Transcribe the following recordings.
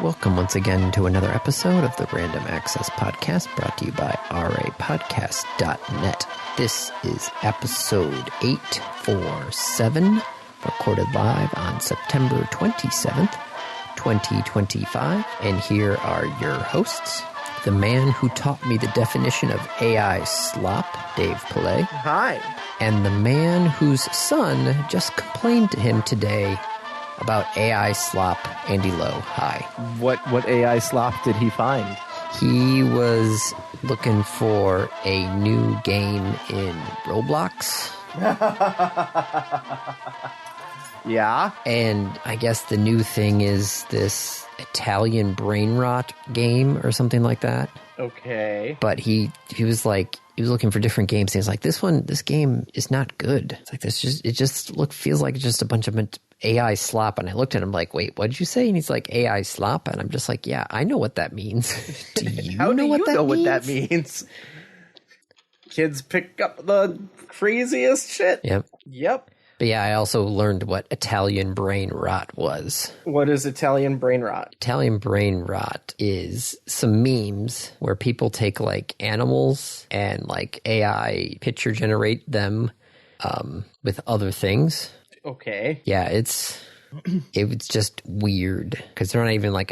Welcome once again to another episode of the Random Access Podcast, brought to you by rapodcast.net. This is episode 847, recorded live on September 27th, 2025. And here are your hosts. The man who taught me the definition of AI slop, Dave Pillay. Hi. And the man whose son just complained to him today about AI slop, Andy Lowe. Hi. What AI slop did he find? He was looking for a new game in Roblox. Yeah? And I guess the new thing is this Italian brain rot game or something like that. Okay. But he was looking for different games. He was like, this game is not good. It's like feels like just a bunch of AI slop. And I looked at him like, wait, what did you say? And he's like, AI slop. And I'm just like, yeah, I know what that means. Do you know what that means? Kids pick up the craziest shit. Yep. But yeah, I also learned what Italian brain rot was. What is Italian brain rot? Italian brain rot is some memes where people take like animals and like AI picture generate them with other things. Okay. Yeah, it's just weird because they're not even like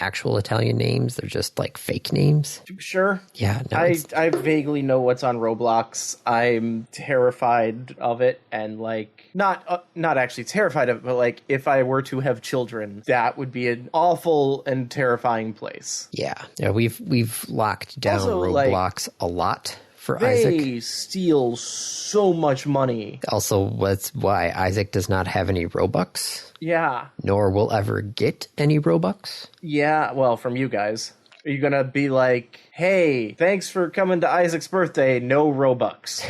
actual Italian names. They're just like fake names. Sure. Yeah. No, I vaguely know what's on Roblox. I'm terrified of it, and like not actually terrified of it, but like if I were to have children, that would be an awful and terrifying place. Yeah. We've locked down also, Roblox a lot. For they Isaac. Steal so much money. Also, that's why Isaac does not have any Robux. Yeah. Nor will ever get any Robux. Yeah, well, from you guys. Are you going to be like, hey, thanks for coming to Isaac's birthday, no Robux?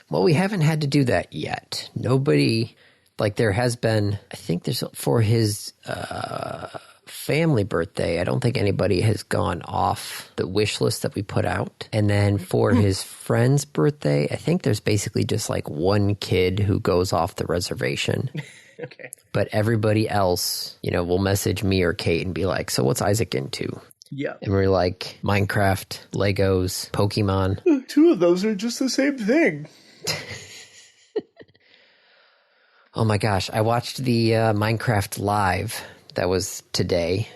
Well, we haven't had to do that yet. Nobody, like there has been, I think there's, for his family birthday, I don't think anybody has gone off the wish list that we put out. And then for his friend's birthday, I think there's basically just like one kid who goes off the reservation. Okay. But everybody else, will message me or Kate and be like, so what's Isaac into? Yeah. And we're like, Minecraft, Legos, Pokemon. Two of those are just the same thing. Oh my gosh. I watched the Minecraft Live that was today,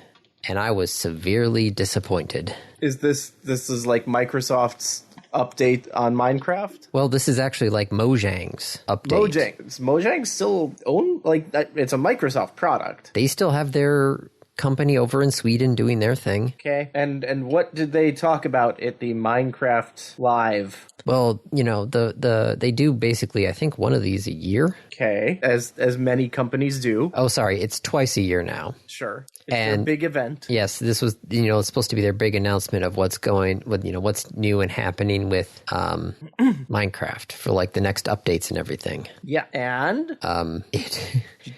and I was severely disappointed. Is this is like Microsoft's update on Minecraft? Well, this is actually like Mojang's update. Mojang's still own, like, it's a Microsoft product. They still have their company over in Sweden doing their thing. Okay. And what did they talk about at the Minecraft Live? Well, they do basically, I think, one of these a year. Okay, as many companies do. Oh, sorry, it's twice a year now. Sure. It's their big event. Yes, this was, it's supposed to be their big announcement of what's what's new and happening with Minecraft for like the next updates and everything. Yeah, and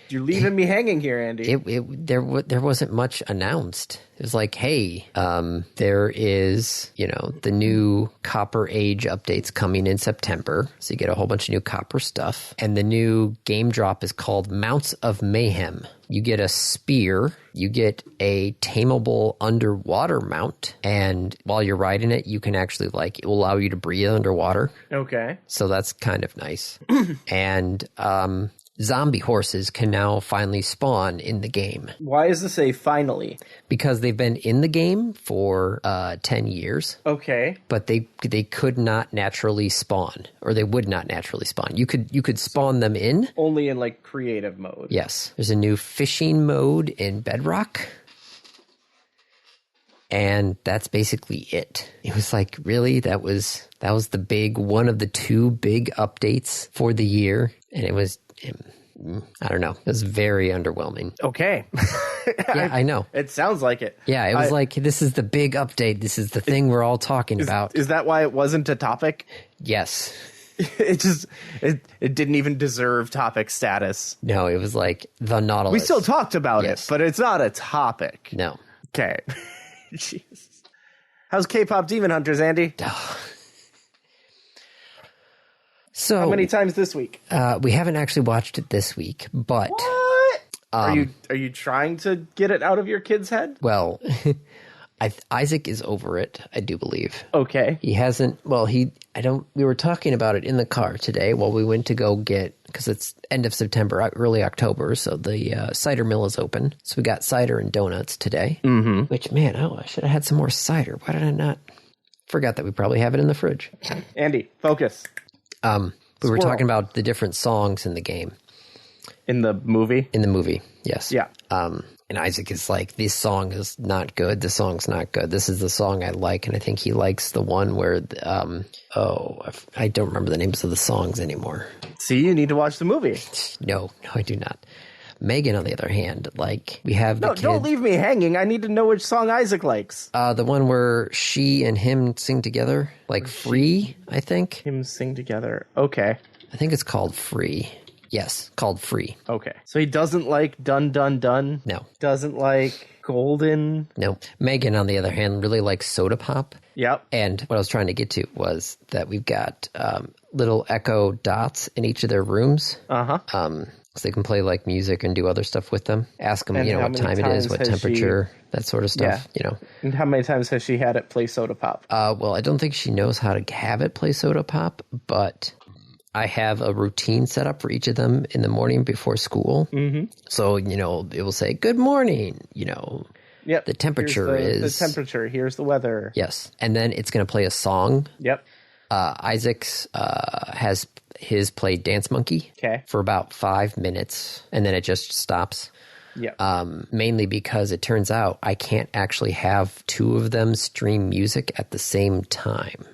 you're leaving me hanging here, Andy. There wasn't much announced. It was like, hey, there is, the new Copper Age updates coming in September. So you get a whole bunch of new Copper stuff. And the new game drop is called Mounts of Mayhem. You get a spear, you get a tameable underwater mount, and while you're riding it, you can actually, it will allow you to breathe underwater. Okay. So that's kind of nice. And zombie horses can now finally spawn in the game. Why does this say finally? Because they've been in the game for 10 years. Okay. But they could not naturally spawn, or they would not naturally spawn. You could spawn them in. Only in like creative mode. Yes. There's a new fishing mode in Bedrock. And that's basically it. It was like, really? That was the one of the two big updates for the year. And it was, I don't know. It was very underwhelming. Okay. Yeah, I know. It sounds like it. Yeah, it was like, this is the big update. This is the thing we're all talking about. Is that why it wasn't a topic? Yes. It didn't even deserve topic status. No, it was like the Nautilus. We still talked about it, but it's not a topic. No. Okay. Jesus. How's K-pop Demon Hunters, Andy? So how many times this week? We haven't actually watched it this week, but what? Are you trying to get it out of your kid's head? Well, Isaac is over it, I do believe. Okay. He hasn't, we were talking about it in the car today while we went to go get, because it's end of September, early October, so the cider mill is open. So we got cider and donuts today, which, man, I should have had some more cider. Why did I not? Forgot that we probably have it in the fridge. Andy, focus. We were talking about the different songs in the game. In the movie? In the movie, yes. Yeah. And Isaac is like, this song is not good. This song's not good. This is the song I like. And I think he likes the one where, I don't remember the names of the songs anymore. See, you need to watch the movie. No, I do not. Megan, on the other hand, like, we have the kid. Don't leave me hanging. I need to know which song Isaac likes. The one where she and him sing together, like Free, I think. Him sing together. Okay. I think it's called Free. Yes, called Free. Okay. So he doesn't like Dun Dun Dun? No. Doesn't like Golden? No. Megan, on the other hand, really likes Soda Pop. Yep. And what I was trying to get to was that we've got little Echo dots in each of their rooms. Uh-huh. So they can play like music and do other stuff with them. Ask them, And what time it is, what temperature, that sort of stuff, And how many times has she had it play Soda Pop? Well, I don't think she knows how to have it play Soda Pop, but I have a routine set up for each of them in the morning before school. Mm-hmm. So, it will say, good morning, Yep. The temperature is... The temperature, here's the weather. Yes. And then it's going to play a song. Yep. Isaac's has his play Dance Monkey for about 5 minutes, and then it just stops. Yeah. Mainly because it turns out I can't actually have two of them stream music at the same time.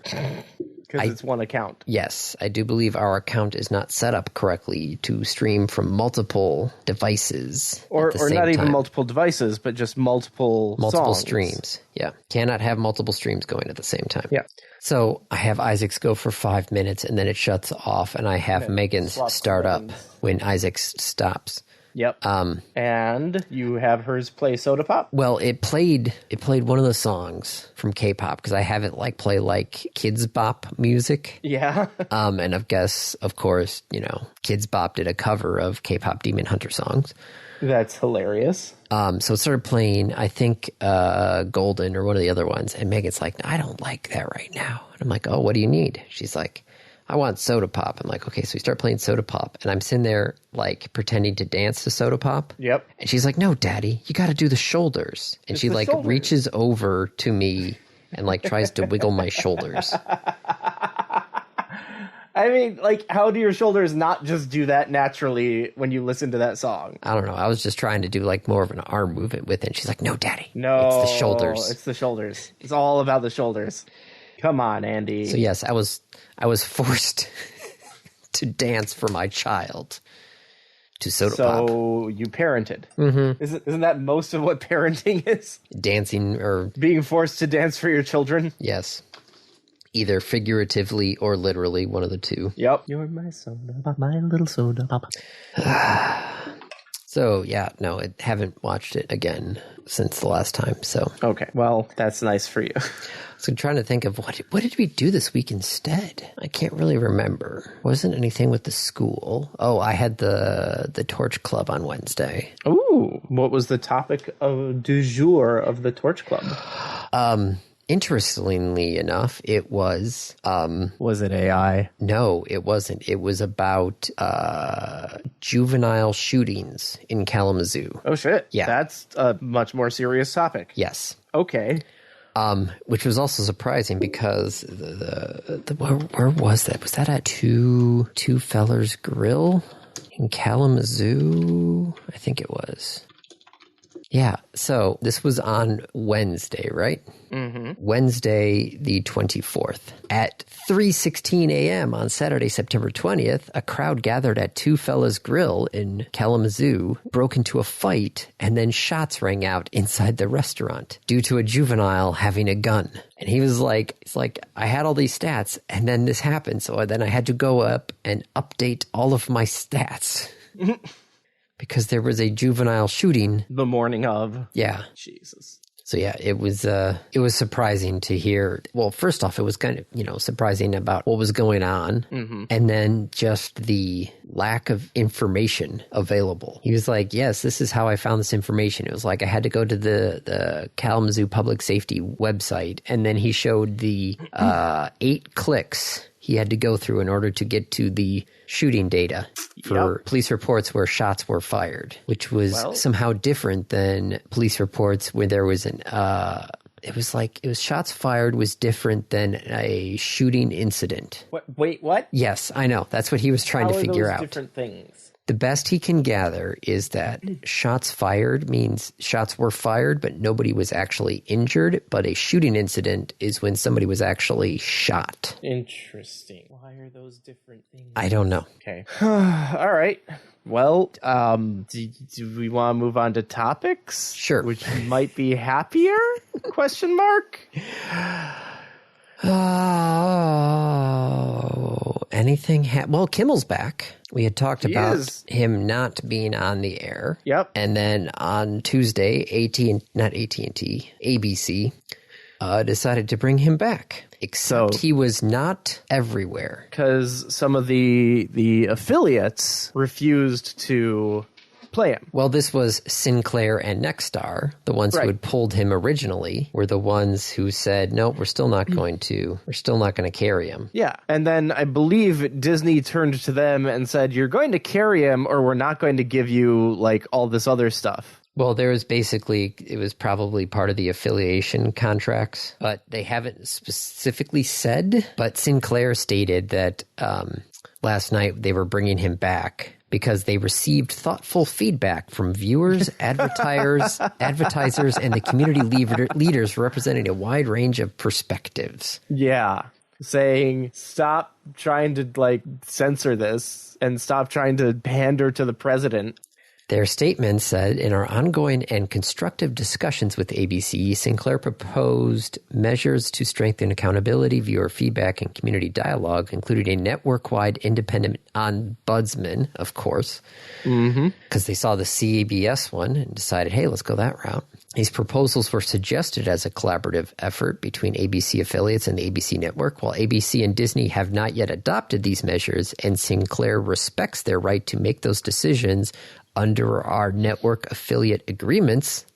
Because it's one account. Yes, I do believe our account is not set up correctly to stream from multiple devices. Or not even time. multiple devices, but just multiple songs. Streams. Yeah. Cannot have multiple streams going at the same time. Yeah. So I have Isaac's go for 5 minutes, and then it shuts off, and I have Megan's start up when Isaac stops. Yep. And you have hers play Soda Pop? Well, it played one of the songs from K-pop because I have it play like Kids Bop music. Yeah. And of course, Kids Bop did a cover of K-pop Demon Hunter songs. That's hilarious. So it started playing, I think, Golden or one of the other ones. And Megan's like, I don't like that right now. And I'm like, oh, what do you need? She's like, I want Soda Pop. I'm like, okay, so we start playing Soda Pop. And I'm sitting there, pretending to dance to Soda Pop. Yep. And she's like, no, Daddy, you got to do the shoulders. And she, shoulders. Reaches over to me and, tries to wiggle my shoulders. I mean, how do your shoulders not just do that naturally when you listen to that song? I don't know. I was just trying to do, more of an arm movement with it. And she's like, no, Daddy. No. It's the shoulders. It's the shoulders. It's all about the shoulders. Come on, Andy. So, yes, I was forced to dance for my child to Soda Pop. So you parented. Mm-hmm. Isn't that most of what parenting is? Dancing or... being forced to dance for your children? Yes. Either figuratively or literally, one of the two. Yep. You're my soda pop, my little soda pop. So, yeah, no, I haven't watched it again since the last time, so... Okay, well, that's nice for you. So I'm trying to think of what did we do this week instead? I can't really remember. Wasn't anything with the school. Oh, I had the Torch Club on Wednesday. Ooh, what was the topic du jour of the Torch Club? Interestingly enough, it was... was it AI? No, it wasn't. It was about juvenile shootings in Kalamazoo. Oh, shit. Yeah. That's a much more serious topic. Yes. Okay. Which was also surprising because where was that? Was that at Two Fellers Grill in Kalamazoo? I think it was. Yeah. So this was on Wednesday, right? Mm-hmm. Wednesday, the 24th. At 3:16 a.m. on Saturday, September 20th, a crowd gathered at Two Fellas Grill in Kalamazoo, broke into a fight, and then shots rang out inside the restaurant due to a juvenile having a gun. And he was like, I had all these stats, and then this happened, so then I had to go up and update all of my stats. Because there was a juvenile shooting. The morning of. Yeah. Jesus. So yeah, it was surprising to hear. Well, first off, it was kind of, surprising about what was going on. Mm-hmm. And then just the lack of information available. He was like, yes, this is how I found this information. It was like I had to go to the Kalamazoo Public Safety website, and then he showed the 8 clicks he had to go through in order to get to the shooting data for police reports where shots were fired, which was somehow different than police reports where there was it was shots fired was different than a shooting incident. What? Wait, what? Yes, I know. That's what he was trying to figure out. Different things. The best he can gather is that shots fired means shots were fired, but nobody was actually injured. But a shooting incident is when somebody was actually shot. Interesting. Why are those different things? I don't know. Okay. All right. Well, do we want to move on to topics? Sure. Which might be happier? Question mark. Oh, anything? Well, Kimmel's back. We had talked about him not being on the air. Yep. And then on Tuesday, ABC decided to bring him back. Except he was not everywhere. Because some of the affiliates refused to play him. Well, this was Sinclair and Nexstar, the ones who had pulled him originally, were the ones who said, no, we're still not going to carry him. Yeah. And then I believe Disney turned to them and said, you're going to carry him or we're not going to give you like all this other stuff. Well, it was probably part of the affiliation contracts, but they haven't specifically said. But Sinclair stated that last night they were bringing him back because they received thoughtful feedback from viewers, advertisers, and the community leaders representing a wide range of perspectives. Yeah. Saying, stop trying to like censor this and stop trying to pander to the president. Their statement said, in our ongoing and constructive discussions with ABC, Sinclair proposed measures to strengthen accountability, viewer feedback, and community dialogue, including a network-wide independent ombudsman, of course, because they saw the CBS one and decided, hey, let's go that route. These proposals were suggested as a collaborative effort between ABC affiliates and the ABC network. While ABC and Disney have not yet adopted these measures, and Sinclair respects their right to make those decisions under our network affiliate agreements,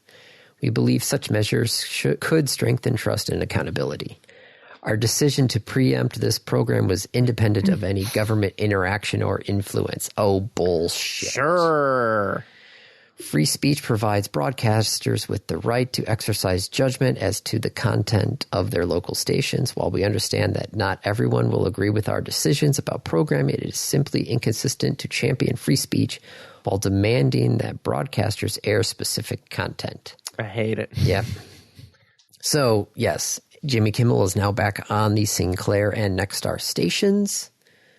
we believe such measures could strengthen trust and accountability. Our decision to preempt this program was independent of any government interaction or influence. Oh, bullshit. Sure. Free speech provides broadcasters with the right to exercise judgment as to the content of their local stations. While we understand that not everyone will agree with our decisions about programming, it is simply inconsistent to champion free speech while demanding that broadcasters air specific content. I hate it. Yeah. So, yes, Jimmy Kimmel is now back on the Sinclair and Nexstar stations.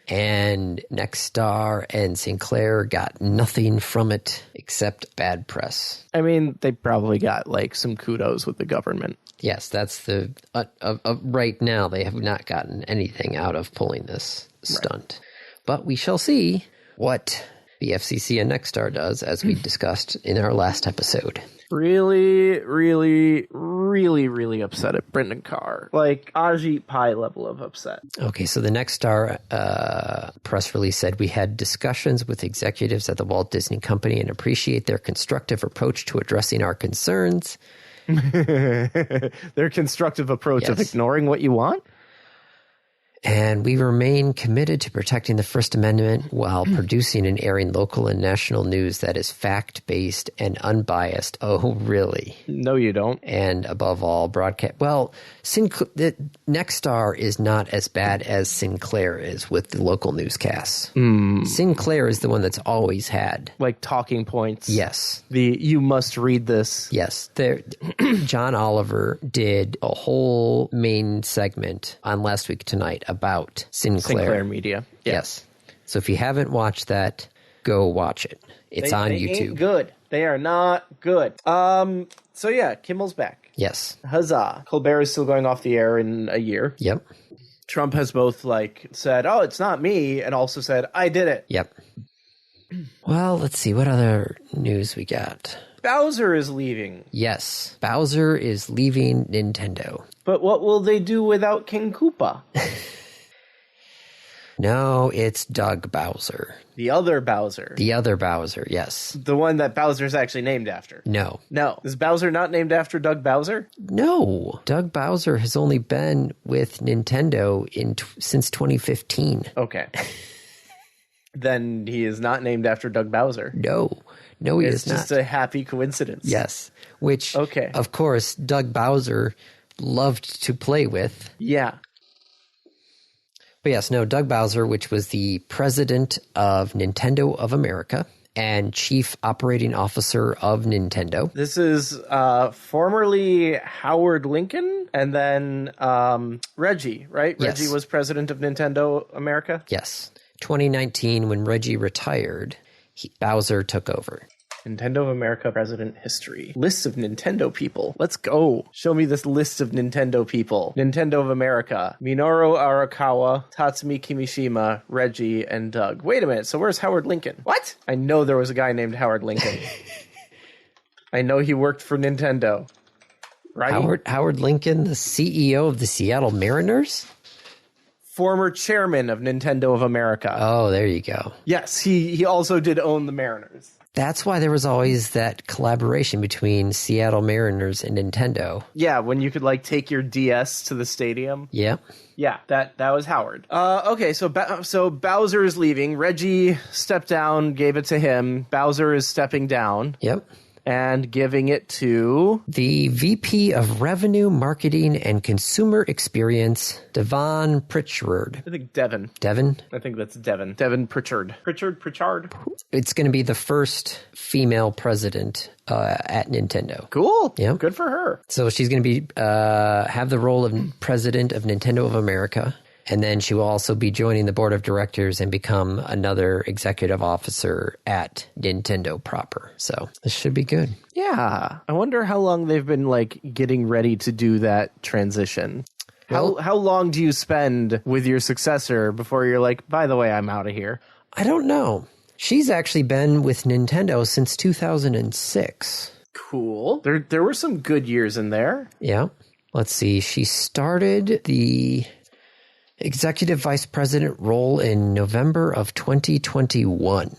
And Nexstar and Sinclair got nothing from it except bad press. I mean, they probably got like some kudos with the government. Yes, that's the right now they have not gotten anything out of pulling this stunt. Right. But we shall see what the FCC and Nexstar does, as we discussed in our last episode. Really, really, really, really upset at Brendan Carr. Like, Ajit Pai level of upset. Okay, so the Nexstar press release said, we had discussions with executives at the Walt Disney Company and appreciate their constructive approach to addressing our concerns. Their constructive approach of ignoring what you want? And we remain committed to protecting the First Amendment while producing and airing local and national news that is fact-based and unbiased. Oh, really? No, you don't. And above all, broadcast. Well, Nexstar is not as bad as Sinclair is with the local newscasts. Sinclair is the one that's always had. Like talking points. Yes. You must read this. Yes. John Oliver did a whole main segment on Last Week Tonight about Sinclair Media. Yes. So if you haven't watched that, go watch it. It's on YouTube. They ain't good. They are not good. So yeah, Kimmel's back. Yes. Huzzah. Colbert is still going off the air in a year. Yep. Trump has both said, oh, it's not me, and also said, I did it. Yep. Well, let's see what other news we got. Bowser is leaving. Yes, Bowser is leaving Nintendo. But what will they do without King Koopa? No, it's Doug Bowser. The other Bowser. The other Bowser, yes. The one that Bowser's actually named after. No. No. Is Bowser not named after Doug Bowser? No. Doug Bowser has only been with Nintendo since 2015. Okay. Then he is not named after Doug Bowser. No, he It's is not. just a happy coincidence. Yes, which, Okay. of course, Doug Bowser loved to play with. Yeah. But yes, no, Doug Bowser, which was the president of Nintendo of America and chief operating officer of Nintendo. This is formerly Howard Lincoln and then Reggie, right? Yes. Reggie was president of Nintendo America? Yes. 2019, when Reggie retired, Bowser took over. Nintendo of America president history. List of Nintendo people. Let's go. Show me this list of Nintendo people. Nintendo of America. Minoru Arakawa, Tatsumi Kimishima, Reggie, and Doug. Wait a minute. So where's Howard Lincoln? What? I know there was a guy named Howard Lincoln. I know he worked for Nintendo. Right? Howard Lincoln, the CEO of the Seattle Mariners? Former chairman of Nintendo of America. Oh, there you go. Yes, he also did own the Mariners. That's why there was always that collaboration between Seattle Mariners and Nintendo. Yeah, when you could like take your DS to the stadium. Yep. Yeah, that was Howard. Okay, so Bowser is leaving. Reggie stepped down, gave it to him. Bowser is stepping down. Yep. And giving it to the VP of Revenue, Marketing, and Consumer Experience, Devon Pritchard. I think Devin. Devin? I think that's Devin. Devin Pritchard. Pritchard? It's going to be the first female president at Nintendo. Cool. Yeah. Good for her. So she's going to be have the role of president of Nintendo of America. And then she will also be joining the board of directors and become another executive officer at Nintendo proper. So this should be good. Yeah. I wonder how long they've been like getting ready to do that transition. How long do you spend with your successor before you're like, by the way, I'm out of here? I don't know. She's actually been with Nintendo since 2006. Cool. There were some good years in there. Yeah. Let's see. She started the executive vice president role in November of 2021.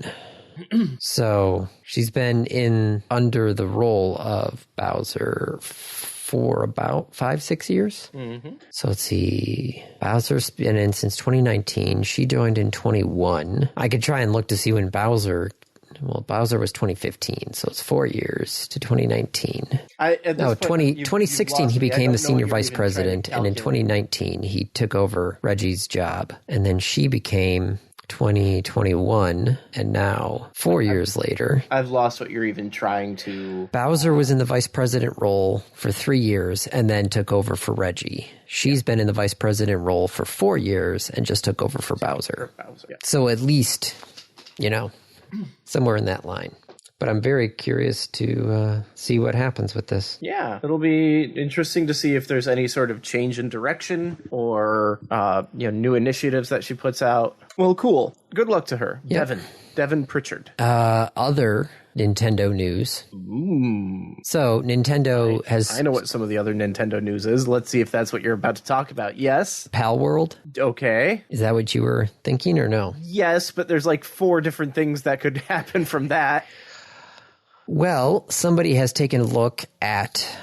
So she's been under the role of Bowser for about 5-6 years. Mm-hmm. So let's see. Bowser's been in since 2019. She joined in 21. I could try and look to see when Bowser was 2015, so it's 4 years to 2019. 2016 he became the senior vice president, and in 2019 he took over Reggie's job, and then she became 2021, and now 4 years later. I've lost what you're even trying to... Bowser was in the vice president role for 3 years and then took over for Reggie. She's been in the vice president role for 4 years and just took over for Bowser. Yeah. So at least, somewhere in that line. But I'm very curious to see what happens with this. Yeah, it'll be interesting to see if there's any sort of change in direction or new initiatives that she puts out. Well, cool. Good luck to her. Yep. Devin Pritchard. Other Nintendo news. Ooh. So Nintendo has... I know what some of the other Nintendo news is. Let's see if that's what you're about to talk about. Yes. Pal World? Okay. Is that what you were thinking or no? Yes, but there's like 4 different things that could happen from that. Well, somebody has taken a look at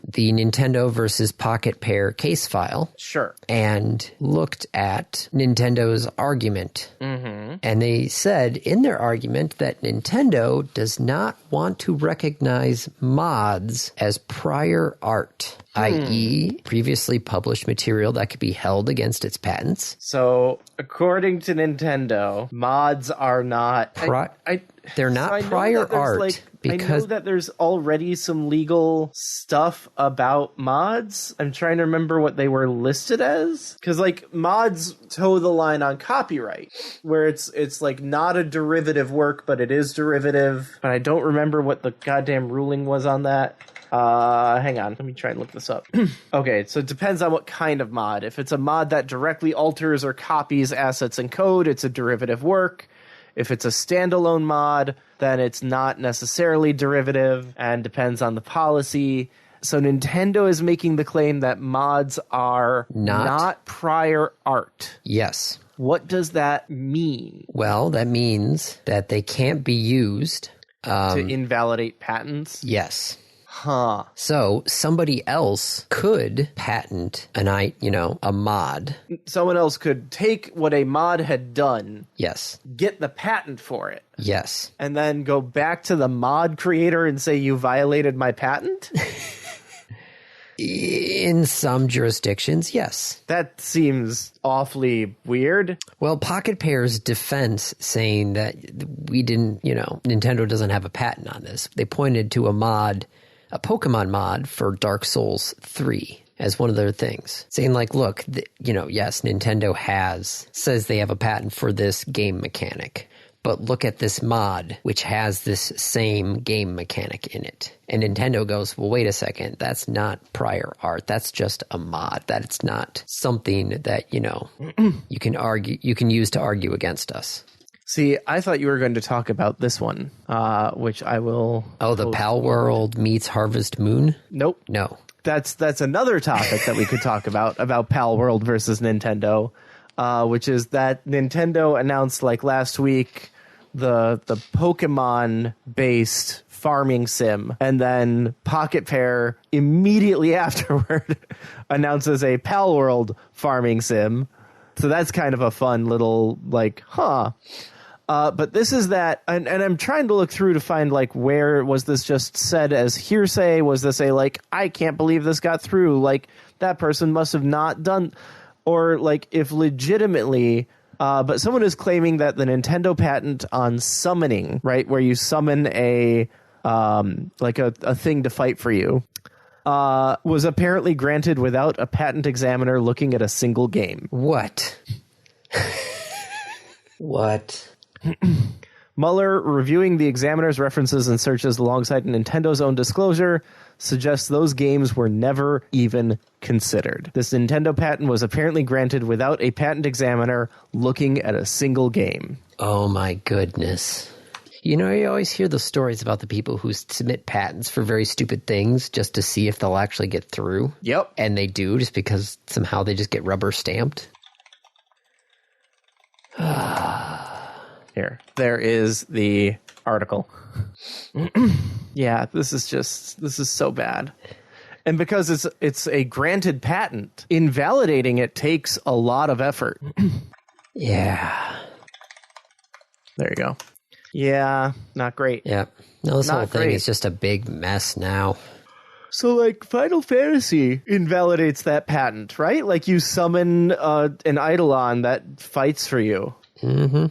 the Nintendo versus Pocket Pair case file. Sure. And looked at Nintendo's argument. Mm-hmm. And they said in their argument that Nintendo does not want to recognize mods as prior art, i.e. previously published material that could be held against its patents. So, according to Nintendo, mods are not... They're not prior art because... I know that there's already some legal stuff about mods. I'm trying to remember what they were listed as. Because, mods toe the line on copyright, where it's not a derivative work, but it is derivative. But I don't remember what the goddamn ruling was on that. Hang on. Let me try and look this up. Okay, so it depends on what kind of mod. If it's a mod that directly alters or copies assets and code, it's a derivative work. If it's a standalone mod, then it's not necessarily derivative and depends on the policy. So Nintendo is making the claim that mods are not prior art. Yes. What does that mean? Well, that means that they can't be used to invalidate patents? Yes. Huh. So somebody else could patent a mod. Someone else could take what a mod had done. Yes. Get the patent for it. Yes. And then go back to the mod creator and say, you violated my patent? In some jurisdictions, yes. That seems awfully weird. Well, Pocket Pair's defense saying that we didn't, Nintendo doesn't have a patent on this. They pointed to a Pokemon mod for Dark Souls 3 as one of their things. Saying like, look, yes, Nintendo says they have a patent for this game mechanic. But look at this mod, which has this same game mechanic in it. And Nintendo goes, well, wait a second. That's not prior art. That's just a mod. That's not something that, you can use to argue against us. See, I thought you were going to talk about this one, which I will... Oh, the Pal World meets Harvest Moon? Nope. No. That's another topic that we could talk about Pal World versus Nintendo, which is that Nintendo announced last week the Pokemon-based farming sim, and then Pocket Pair immediately afterward announces a Pal World farming sim. So that's kind of a fun little but this is that, and I'm trying to look through to find where was this just said as hearsay? Was this I can't believe this got through? That person must have not done, or if legitimately. But someone is claiming that the Nintendo patent on summoning, right, where you summon a thing to fight for you, was apparently granted without a patent examiner looking at a single game. What? What? Mueller, reviewing the examiner's references and searches alongside Nintendo's own disclosure, suggests those games were never even considered. This Nintendo patent was apparently granted without a patent examiner looking at a single game. Oh my goodness. You always hear the stories about the people who submit patents for very stupid things just to see if they'll actually get through. Yep. And they do, just because somehow they just get rubber stamped. Here, there is the article. Yeah, this is so bad. And because it's a granted patent, invalidating it takes a lot of effort. Yeah. There you go. Yeah, not great. Yeah. No, this Not whole thing great. is just a big mess now. So, Final Fantasy invalidates that patent, right? You summon an Eidolon that fights for you. Mm-hmm.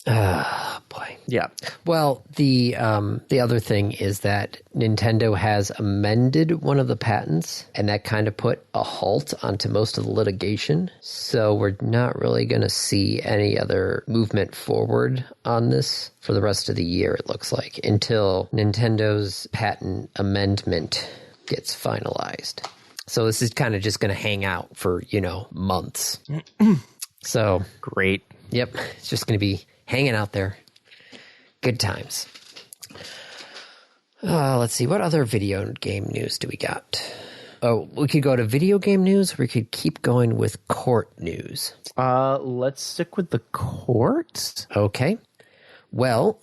Oh, boy. Yeah. Well, the other thing is that Nintendo has amended one of the patents, and that kind of put a halt onto most of the litigation. So we're not really going to see any other movement forward on this for the rest of the year, it looks like, until Nintendo's patent amendment gets finalized. So this is kind of just going to hang out for, months. So Great. Yep, it's just going to be hanging out there. Good times. Let's see, what other video game news do we got? Oh, we could go to video game news, or we could keep going with court news. Let's stick with the court. Okay. Well,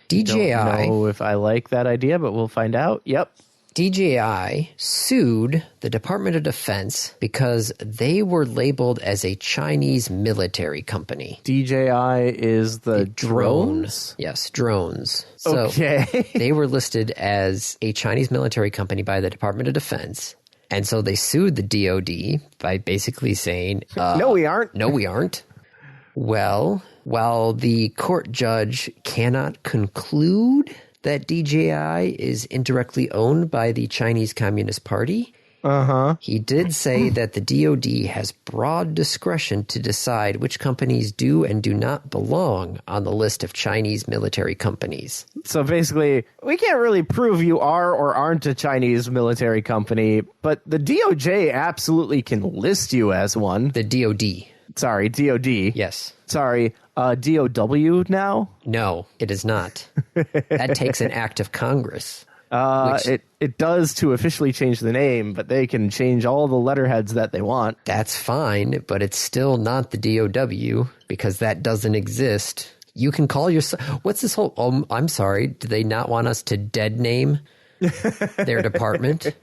DJI... Don't know if I like that idea, but we'll find out. Yep. DJI sued the Department of Defense because they were labeled as a Chinese military company. DJI is the drones? Yes, drones. So Okay. they were listed as a Chinese military company by the Department of Defense. And so they sued the DOD by basically saying, No, we aren't. No, we aren't. Well, while the court judge cannot conclude that DJI is indirectly owned by the Chinese Communist Party, he did say that the DOD has broad discretion to decide which companies do and do not belong on the list of Chinese military companies. So basically, we can't really prove you are or aren't a Chinese military company, but the DOJ absolutely can list you as one. The DOD. Sorry, DOD. Yes. Sorry, DOW now? No, it is not. That takes an act of Congress. It does to officially change the name, but they can change all the letterheads that they want. That's fine, but it's still not the DOW because that doesn't exist. You can call yourself... What's this whole... Oh, I'm sorry. Do they not want us to dead name their department?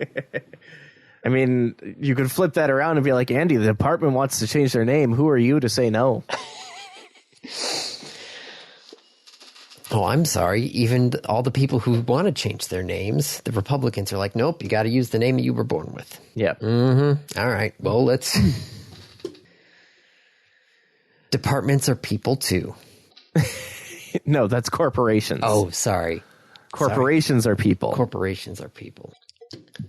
I mean, you could flip that around and be like, Andy, the department wants to change their name. Who are you to say no? Oh, I'm sorry. Even all the people who want to change their names, the Republicans are like, nope, you got to use the name you were born with. Yeah. Mm-hmm. All right. Well, let's... Departments are people, too. No, that's corporations. Oh, sorry. Corporations are people. Corporations are people.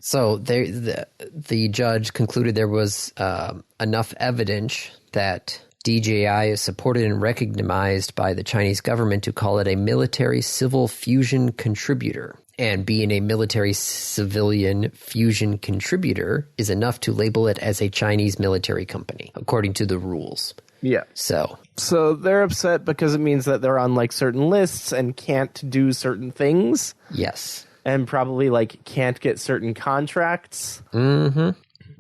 So the judge concluded there was enough evidence that DJI is supported and recognized by the Chinese government to call it a military-civil fusion contributor. And being a military-civilian fusion contributor is enough to label it as a Chinese military company, according to the rules. Yeah. So they're upset because it means that they're on like certain lists and can't do certain things. yes. And probably like can't get certain contracts. Mm-hmm.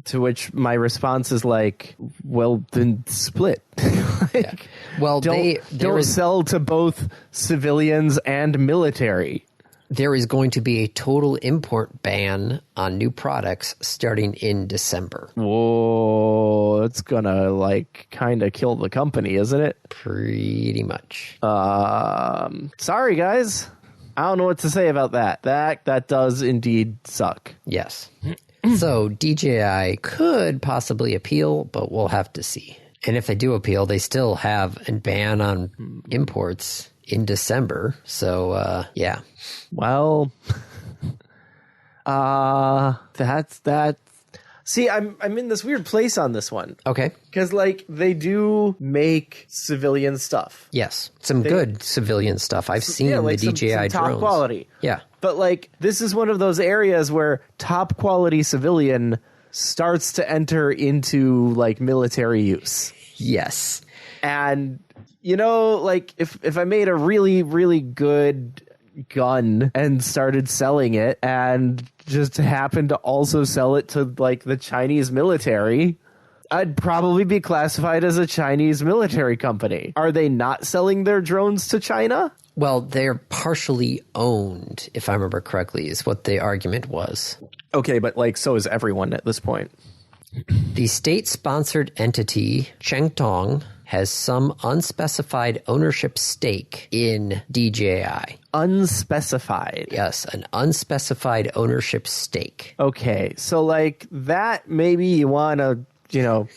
To which my response is like, well, then split. Yeah. Well, don't sell to both civilians and military. There is going to be a total import ban on new products starting in December. Whoa, it's gonna like kind of kill the company, isn't it? Pretty much. Sorry, guys. I don't know what to say about that. That does indeed suck. Yes. So DJI could possibly appeal, but we'll have to see. And if they do appeal, they still have a ban on imports in December. So, yeah. Well, that's that. See, I'm in this weird place on this one. Okay. Because, like, they do make civilian stuff. Yes. Some good civilian stuff. I've seen like the DJI some top drones. quality. Yeah. But, like, this is one of those areas where top quality civilian starts to enter into, like, military use. Yes. And, you know, like, if I made a really, really good gun and started selling it and just happened to also sell it to, like, the Chinese military, I'd probably be classified as a Chinese military company. Are they not selling their drones to China? Well, they're partially owned, if I remember correctly, is what the argument was. Okay, but, like, so is everyone at this point. The state-sponsored entity, Chengtong, has some unspecified ownership stake in DJI. Unspecified. Yes, an unspecified ownership stake. Okay, so, like, that maybe you want to, you know,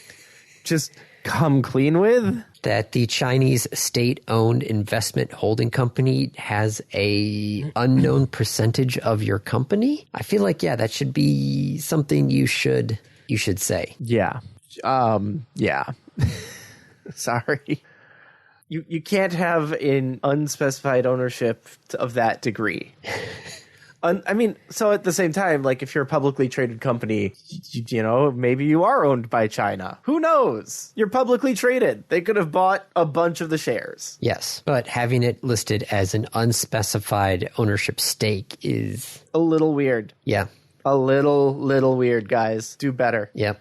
just come clean with? That the Chinese state-owned investment holding company has a unknown percentage of your company? I feel like, yeah, that should be something you should say. Yeah. Yeah. Sorry. You can't have an unspecified ownership of that degree. I mean, so at the same time, like, if you're a publicly traded company, you know, maybe you are owned by China. Who knows? You're publicly traded. They could have bought a bunch of the shares. Yes, but having it listed as an unspecified ownership stake is... a little weird. Yeah. A little weird, guys. Do better. Yep.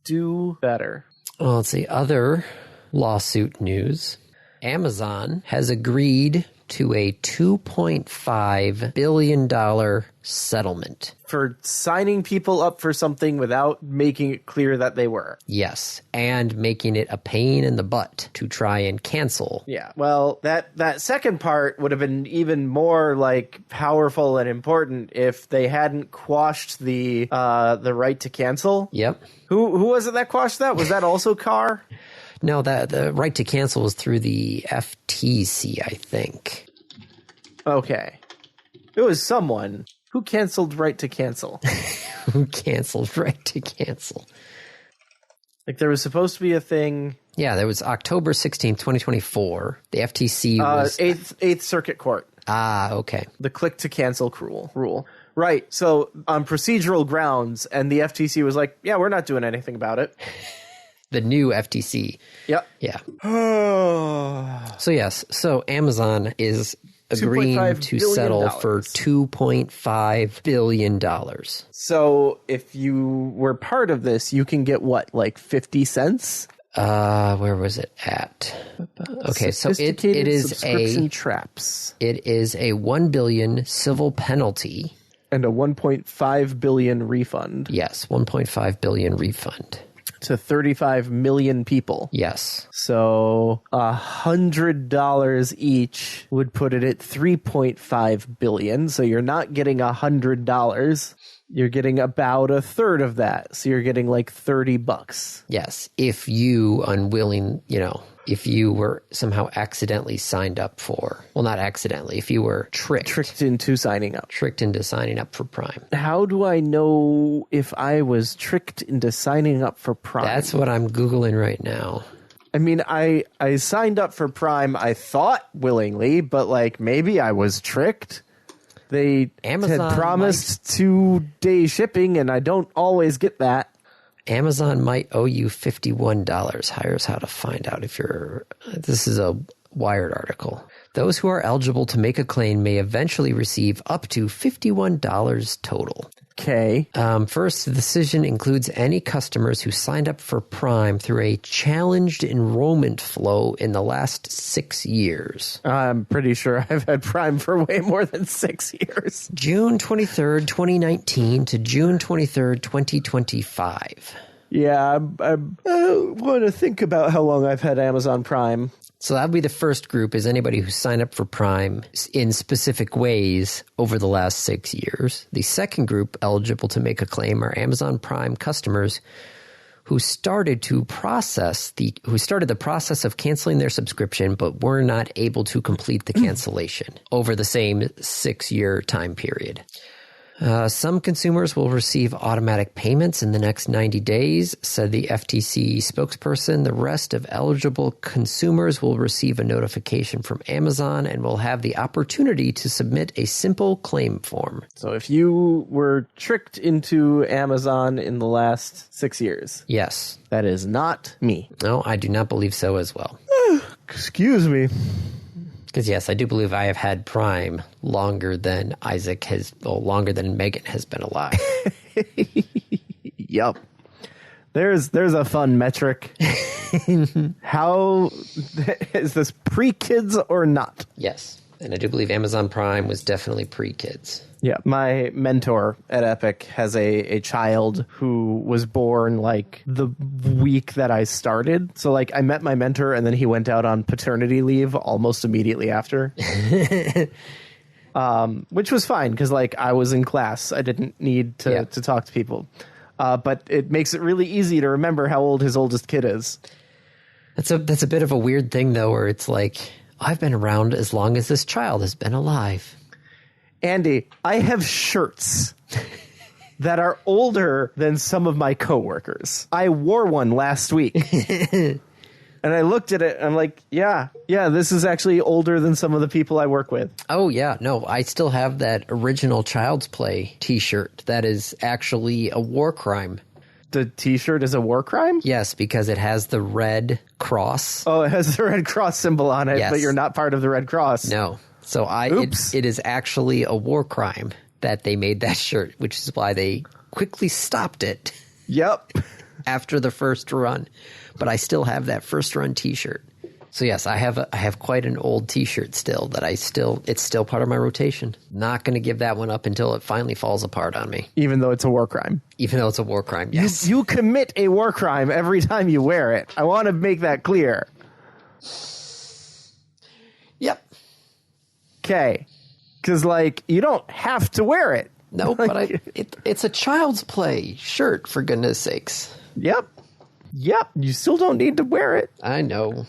Do better. Well, let's see. Other lawsuit news. Amazon has agreed to a $2.5 billion settlement. For signing people up for something without making it clear that they were. Yes, and making it a pain in the butt to try and cancel. Yeah, well, that second part would have been even more, like, powerful and important if they hadn't quashed the right to cancel. Yep. Who was it that quashed that? Was that also Carr? No, the right to cancel was through the FTC, I think. Okay. It was someone who canceled right to cancel. Who canceled right to cancel. Like, there was supposed to be a thing... Yeah, there was October 16th, 2024. The FTC was... Eighth Circuit Court. Ah, okay. The click to cancel rule. Right, so on procedural grounds, and the FTC was like, yeah, we're not doing anything about it. The new FTC. Yep. Yeah. So yes, so Amazon is agreeing $2.5 to billion. settle for $2.5 billion. So if you were part of this, you can get what, like 50 cents? Where was it at? Okay, so it is subscription traps it is a $1 billion civil penalty. and a 1.5 billion refund Yes, 1.5 billion refund. to 35 million people. Yes. So $100 each would put it at 3.5 billion. So you're not getting $100. You're getting about a third of that. So you're getting like $30. Yes, if you if you were somehow accidentally signed up for, well, not accidentally, if you were tricked Into signing up. tricked into signing up for Prime. How do I know if I was tricked into signing up for Prime? That's what I'm Googling right now. I mean, I signed up for Prime, I thought willingly, but like maybe I was tricked. They Amazon had promised 2-day shipping, and I don't always get that. Amazon might owe you $51. Here's how to find out if you're... This is a Wired article. Those who are eligible to make a claim may eventually receive up to $51 total. Okay. First, the decision includes any customers who signed up for Prime through a challenged enrollment flow in the last 6 years. I'm pretty sure I've had Prime for way more than 6 years. June 23rd, 2019 to June 23rd, 2025. Yeah, I want to think about how long I've had Amazon Prime. So that would be the first group, is anybody who signed up for Prime in specific ways over the last 6 years. The second group eligible to make a claim are Amazon Prime customers who started the process of canceling their subscription but were not able to complete the cancellation over the same 6-year time period. Some consumers will receive automatic payments in the next 90 days, said the FTC spokesperson. The rest of eligible consumers will receive a notification from Amazon and will have the opportunity to submit a simple claim form. So if you were tricked into Amazon in the last 6 years, Yes. that is not me. No, I do not believe so as well. Excuse me. Because, yes, I do believe I have had Prime longer than longer than Megan has been alive. Yup. There's a fun metric. How is this pre-kids or not? Yes. And I do believe Amazon Prime was definitely pre-kids. Yeah. My mentor at Epic has a child who was born like the week that I started. So like I met my mentor and then he went out on paternity leave almost immediately after. Which was fine because like I was in class. I didn't need to talk to people. But it makes it really easy to remember how old his oldest kid is. That's a bit of a weird thing though, where it's like, I've been around as long as this child has been alive. Andy, I have shirts that are older than some of my coworkers. I wore one last week. And I looked at it and I'm like, yeah, this is actually older than some of the people I work with. Oh, yeah. No, I still have that original Child's Play t-shirt. That is actually a war crime. The t-shirt is a war crime? Yes, because it has the red cross. Oh, it has the Red Cross symbol on it, Yes. but you're not part of the Red Cross. No. So it is actually a war crime that they made that shirt, which is why they quickly stopped it Yep. after the first run. But I still have that first run t-shirt. So yes, I have quite an old t-shirt still that it's still part of my rotation. Not going to give that one up until it finally falls apart on me. Even though it's a war crime. Even though it's a war crime, yes. You commit a war crime every time you wear it. I want to make that clear. Yep. Okay. Because, like, you don't have to wear it. No, but it's a Child's Play shirt, for goodness sakes. Yep. You still don't need to wear it. I know.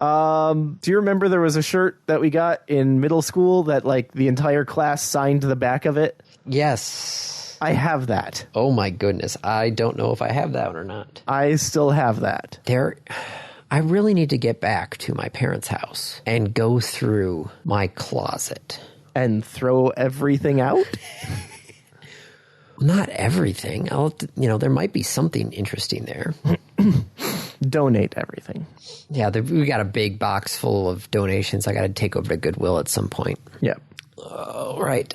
Do you remember there was a shirt that we got in middle school that, like, the entire class signed the back of it? Yes. I have that. Oh, my goodness. I don't know if I have that one or not. I still have that. I really need to get back to my parents' house and go through my closet. And throw everything out? Not everything. There might be something interesting there. donate everything. Yeah, we got a big box full of donations I got to take over to Goodwill at some point. Yep. All right.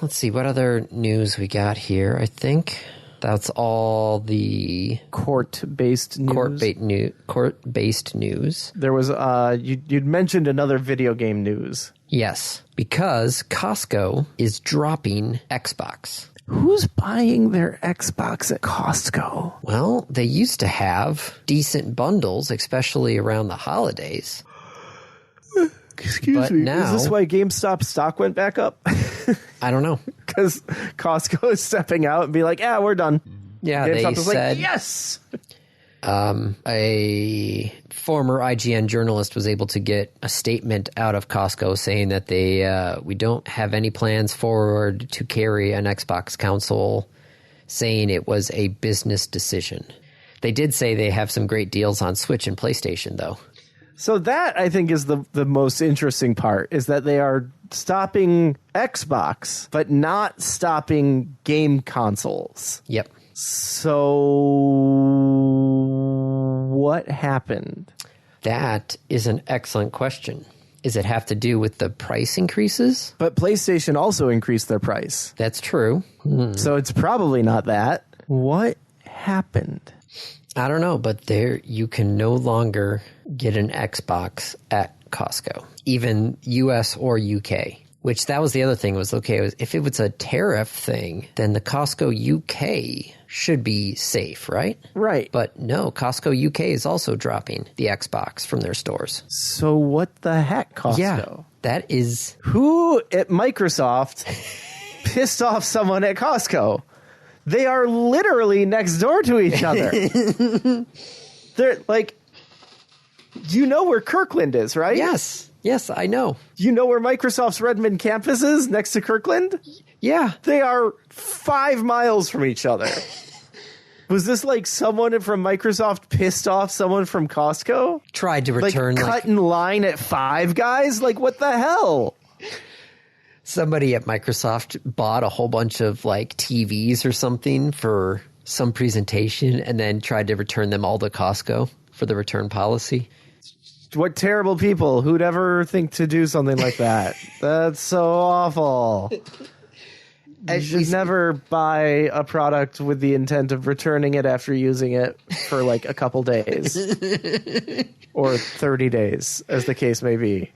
Let's see. What other news we got here? I think that's all the Court-based news. Court-based news. There was, you'd mentioned another video game news. Yes, because Costco is dropping Xbox. Who's buying their Xbox at Costco? Well, they used to have decent bundles, especially around the holidays. Excuse me. Now, is this why GameStop stock went back up? I don't know. Because Costco is stepping out and be like, yeah, we're done. Yeah, GameStop they is said, like, yes! A former IGN journalist was able to get a statement out of Costco saying that we don't have any plans forward to carry an Xbox console, saying it was a business decision. They did say they have some great deals on Switch and PlayStation, though. So that, I think, is the most interesting part, is that they are stopping Xbox, but not stopping game consoles. Yep. So what happened? That is an excellent question. Does it have to do with the price increases? But PlayStation also increased their price. That's true. So it's probably not that. What happened? I don't know, but there you can no longer get an Xbox at Costco, even US or UK. Which that was the other thing was, okay, if it was a tariff thing, then the Costco UK should be safe, right? Right. But no, Costco UK is also dropping the Xbox from their stores. So what the heck, Costco? Yeah, that is... Who at Microsoft pissed off someone at Costco? They are literally next door to each other. They're like, you know where Kirkland is, right? Yes, I know. You know where Microsoft's Redmond campus is next to Kirkland? Yeah. They are 5 miles from each other. Was this like someone from Microsoft pissed off someone from Costco? Tried to return like cut in line at Five Guys? Like, what the hell? Somebody at Microsoft bought a whole bunch of like TVs or something for some presentation and then tried to return them all to Costco for the return policy. What terrible people. Who'd ever think to do something like that? That's so awful. You should never buy a product with the intent of returning it after using it for like a couple days. Or 30 days, as the case may be.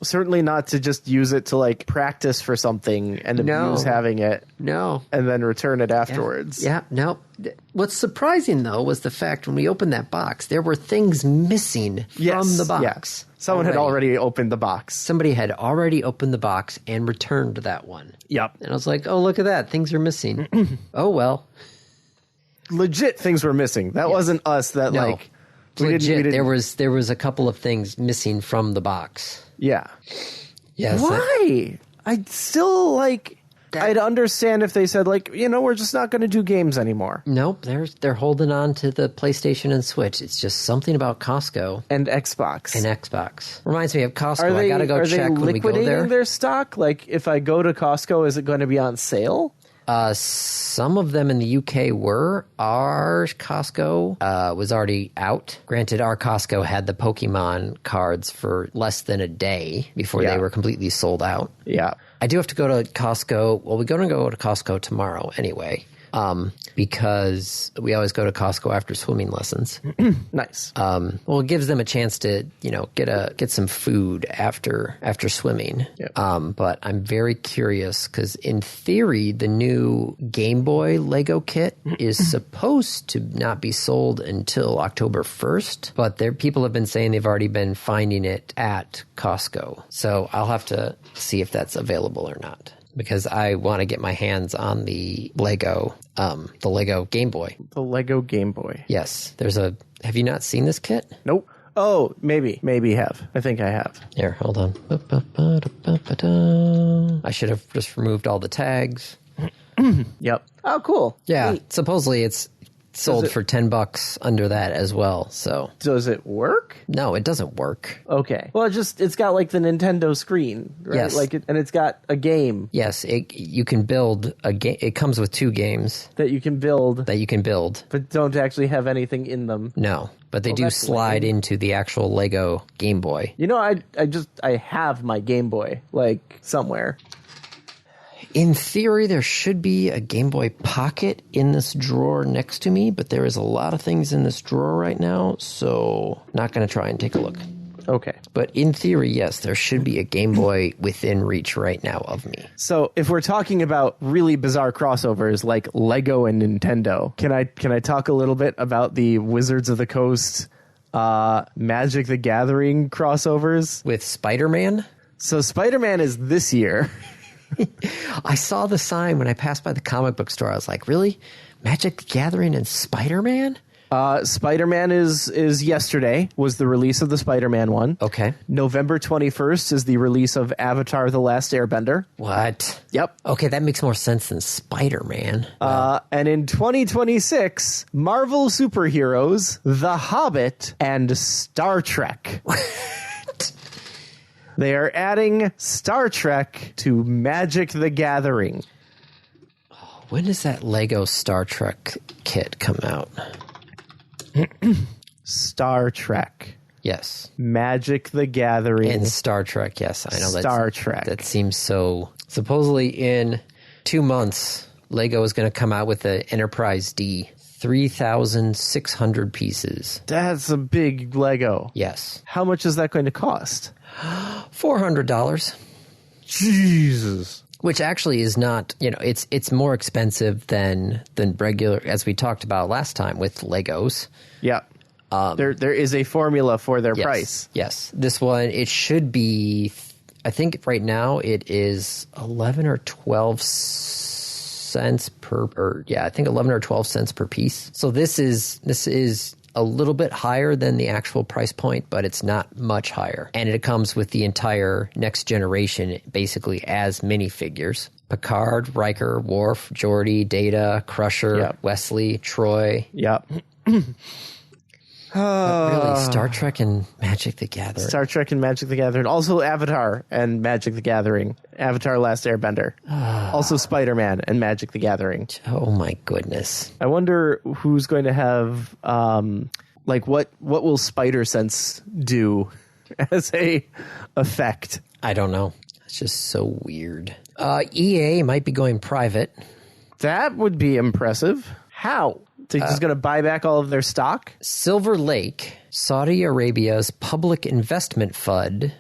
Certainly not to just use it to like practice for something and abuse having it. No. And then return it afterwards. Yeah, no. What's surprising, though, was the fact when we opened that box, there were things missing from the box. Yes. Someone had already opened the box. Somebody had already opened the box and returned that one. Yep. And I was like, oh, look at that. Things are missing. Oh, well. Legit things were missing. That wasn't us that like... Legit, we didn't. There was a couple of things missing from the box. Yeah. Yes. Why? I'd still like... I'd understand if they said like, we're just not going to do games anymore. Nope, they're holding on to the PlayStation and Switch. It's just something about Costco and Xbox. Reminds me of Costco. I gotta go check when we go there. Are they liquidating their stock? Like, if I go to Costco, is it going to be on sale? Some of them in the UK were. Our Costco was already out. Granted, our Costco had the Pokemon cards for less than a day before they were completely sold out. Yeah. I do have to go to Costco. Well, we're going to go to Costco tomorrow anyway, because we always go to Costco after swimming lessons. Nice. Well, it gives them a chance to, get some food after swimming. Yep. But I'm very curious because in theory, the new Game Boy Lego kit is supposed to not be sold until October 1st, but people have been saying they've already been finding it at Costco. So I'll have to see if that's available or not, because I want to get my hands on the Lego Game Boy. The Lego Game Boy. Yes. Have you not seen this kit? Nope. Oh, maybe. Maybe have. I think I have. Here, hold on. I should have just removed all the tags. Yep. Oh, cool. Yeah. Neat. Supposedly it's sold for $10 under that as well. So Does it work? no, it doesn't work. Okay. Well, it's got like the Nintendo screen, right? Yes. And it's got a game Yes, you can build a game. It comes with 2 games that you can build, that you can build. but don't actually have anything in them. No, but they do that's slide into the actual Lego Game Boy. You know, I have my Game Boy like somewhere. In theory, there should be a Game Boy Pocket in this drawer next to me, but there is a lot of things in this drawer right now, so not going to try and take a look. Okay. But in theory, yes, there should be a Game Boy within reach right now of me. So if we're talking about really bizarre crossovers like Lego and Nintendo, can I talk a little bit about the Wizards of the Coast Magic the Gathering crossovers? With Spider-Man? So Spider-Man is this year. I saw the sign when I passed by the comic book store. I was like, really? Magic the Gathering and Spider-Man? Spider-Man is yesterday, was the release of the Spider-Man one. Okay. November 21st is the release of Avatar The Last Airbender. What? Yep. Okay, that makes more sense than Spider-Man. And in 2026, Marvel superheroes, The Hobbit, and Star Trek. They are adding Star Trek to Magic the Gathering. When does that Lego Star Trek kit come out? Star Trek. Yes. Magic the Gathering. And Star Trek, yes. I know that. Star Trek. That seems so... Supposedly in 2 months, Lego is going to come out with the Enterprise D. 3,600 pieces. That's a big Lego. Yes. How much is that going to cost? $400. Jesus. Which actually is not, it's more expensive than regular, as we talked about last time with Legos. Yeah. There is a formula for their Yes, price. Yes. This one, it should be, I think right now it is 11 or 12 cents I think 11 or 12 cents per piece. So this is a little bit higher than the actual price point, but it's not much higher. And it comes with the entire next generation, basically as minifigures. Picard, Riker, Worf, Geordi, Data, Crusher, Yep. Wesley, Troy. Yep. But really, Star Trek and Magic the Gathering. Star Trek and Magic the Gathering. Also Avatar and Magic the Gathering. Avatar Last Airbender. Also Spider-Man and Magic the Gathering. Oh my goodness. I wonder who's going to have, what will Spider Sense do as a effect? I don't know. It's just so weird. EA might be going private. That would be impressive. How? They're just going to buy back all of their stock? Silver Lake, Saudi Arabia's public investment fund,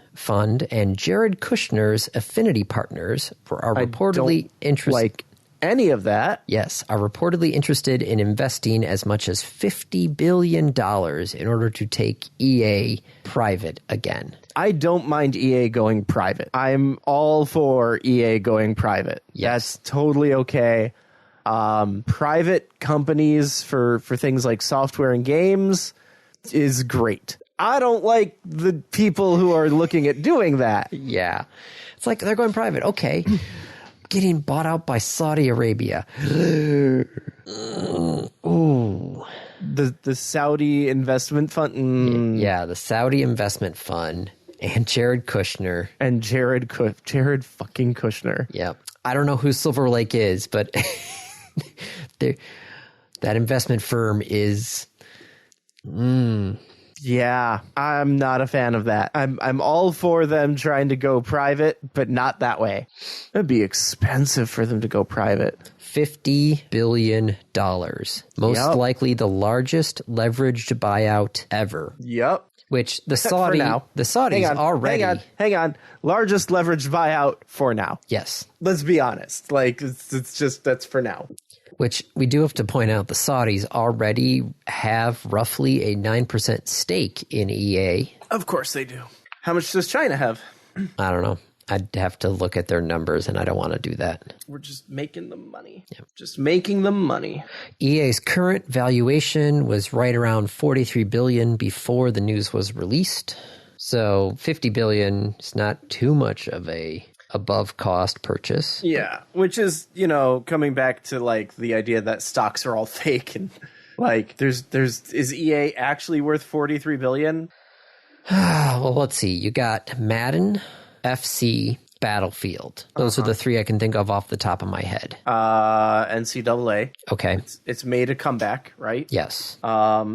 and Jared Kushner's affinity partners are reportedly interested. Like any of that. Yes, are reportedly interested in investing as much as $50 billion in order to take EA private again. I don't mind EA going private. I'm all for EA going private. Yes. That's totally okay. Private companies for things like software and games is great. I don't like the people who are looking at doing that. Yeah. It's like they're going private. Okay. Getting bought out by Saudi Arabia. Ooh. The Saudi investment fund. Yeah, the Saudi investment fund and Jared Kushner. And Jared fucking Kushner. Yep. I don't know who Silver Lake is, but that investment firm is... Yeah, I'm not a fan of that. I'm all for them trying to go private, but not that way. It'd be expensive for them to go private. $50 billion. Most Yep. likely the largest leveraged buyout ever. Yep. Which the For now. Saudis already... Hang on. Largest leveraged buyout for now. Yes. Let's be honest. Like, it's just, that's for now. Which we do have to point out, the Saudis already have roughly a 9% stake in EA. Of course they do. How much does China have? I don't know. I'd have to look at their numbers, and I don't want to do that. We're just making them money. Yep. Just making them money. EA's current valuation was right around $43 billion before the news was released. So $50 billion is not too much of a above cost purchase. Yeah, which is, coming back to like the idea that stocks are all fake and Like, is EA actually worth 43 billion? Well, let's see. You got Madden, FC, Battlefield. Those are the three I can think of off the top of my head. NCAA. Okay. It's made a comeback, right? Yes. NBA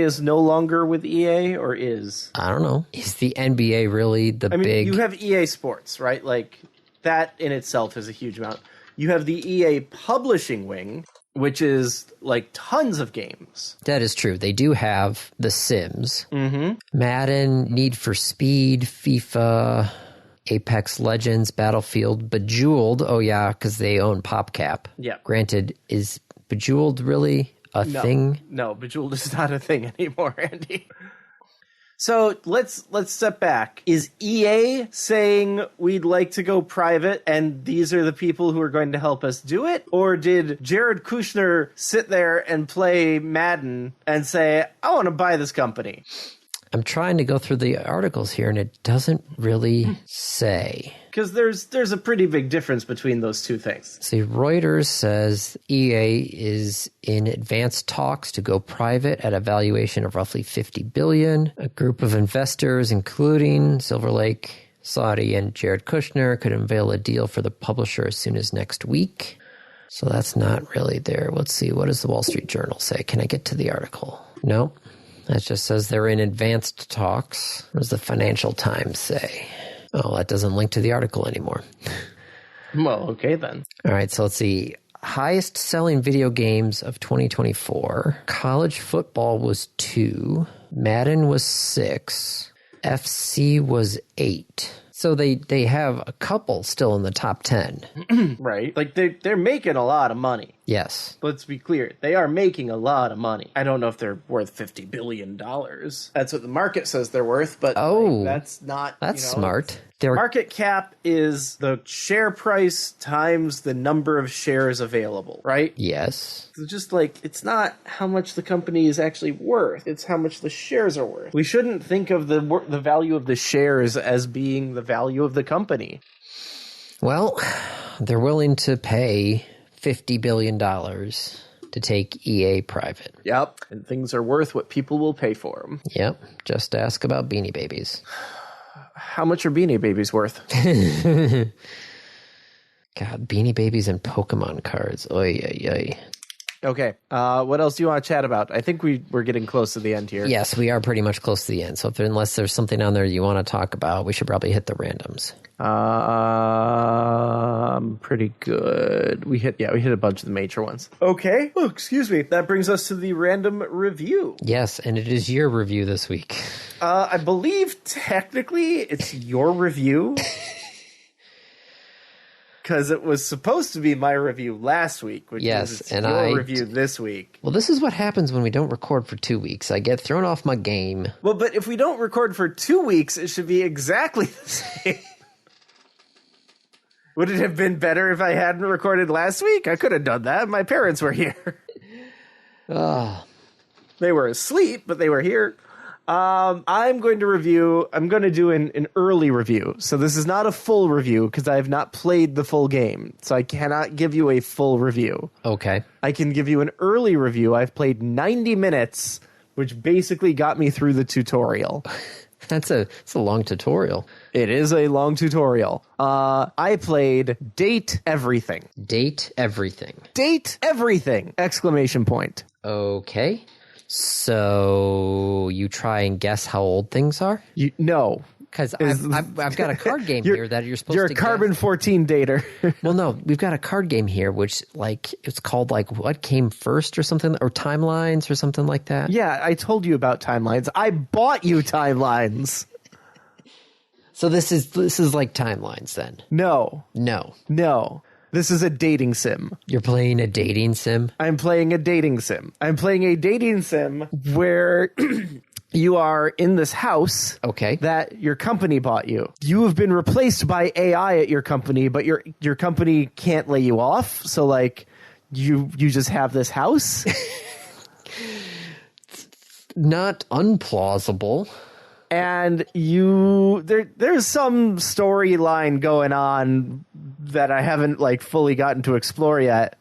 is no longer with EA, or is? I don't know. Is the NBA really the big... You have EA Sports, right? Like, that in itself is a huge amount. You have the EA publishing wing, which is like tons of games. That is true. They do have The Sims, Madden, Need for Speed, FIFA, Apex Legends, Battlefield, Bejeweled. Oh, yeah, because they own PopCap. Yeah. Granted, is Bejeweled really a thing? No, Bejeweled is not a thing anymore, Andy. So let's step back. Is EA saying we'd like to go private and these are the people who are going to help us do it? Or did Jared Kushner sit there and play Madden and say, I want to buy this company? I'm trying to go through the articles here and it doesn't really say. Because there's a pretty big difference between those two things. See, Reuters says EA is in advanced talks to go private at a valuation of roughly $50 billion. A group of investors, including Silver Lake, Saudi, and Jared Kushner, could unveil a deal for the publisher as soon as next week. So that's not really there. Let's see. What does the Wall Street Journal say? Can I get to the article? No. That just says they're in advanced talks. What does the Financial Times say? Oh, that doesn't link to the article anymore. Well, okay then. All right, so let's see. Highest selling video games of 2024. College football was 2. Madden was 6. FC was 8. So they have a couple still in the top 10. Right. Like they're making a lot of money. Yes. Let's be clear. They are making a lot of money. I don't know if they're worth $50 billion. That's what the market says they're worth, but that's not... That's smart. Their market cap is the share price times the number of shares available, right? Yes. So just like, it's not how much the company is actually worth. It's how much the shares are worth. We shouldn't think of the value of the shares as being the value of the company. Well, they're willing to pay $50 billion to take EA private. Yep. And things are worth what people will pay for them. Yep. Just ask about Beanie Babies. How much are Beanie Babies worth? God, Beanie Babies and Pokemon cards. Oy, oy, oy. Okay. What else do you want to chat about? I think we're getting close to the end here. Yes, we are pretty much close to the end. So unless there's something on there you want to talk about, we should probably hit the randoms. Pretty good. We hit a bunch of the major ones. Okay. Oh, excuse me. That brings us to the random review. Yes, and it is your review this week. I believe technically it's your review. Because it was supposed to be my review last week, which is your review this week. Well, this is what happens when we don't record for 2 weeks. I get thrown off my game. Well, but if we don't record for 2 weeks, it should be exactly the same. Would it have been better if I hadn't recorded last week? I could have done that. My parents were here. Oh. They were asleep, but they were here. I'm going to do an early review. So this is not a full review because I have not played the full game. So I cannot give you a full review. Okay. I can give you an early review. I've played 90 minutes, which basically got me through the tutorial. It's a long tutorial. It is a long tutorial. I played Date Everything. Date Everything. Date Everything! Exclamation point. Okay. So you try and guess how old things are? No. Because I've got a card game here that you're supposed to guess. You're a Carbon-14 dater. Well, no, we've got a card game here, which it's called what came first or something, or Timelines or something like that. Yeah, I told you about Timelines. I bought you Timelines. So this is like Timelines then? No. This is a dating sim. You're playing a dating sim? I'm playing a dating sim. I'm playing a dating sim where you are in this house that your company bought you. You have been replaced by AI at your company, but your company can't lay you off. So you just have this house. Not unplausible. And there's some storyline going on that I haven't fully gotten to explore yet.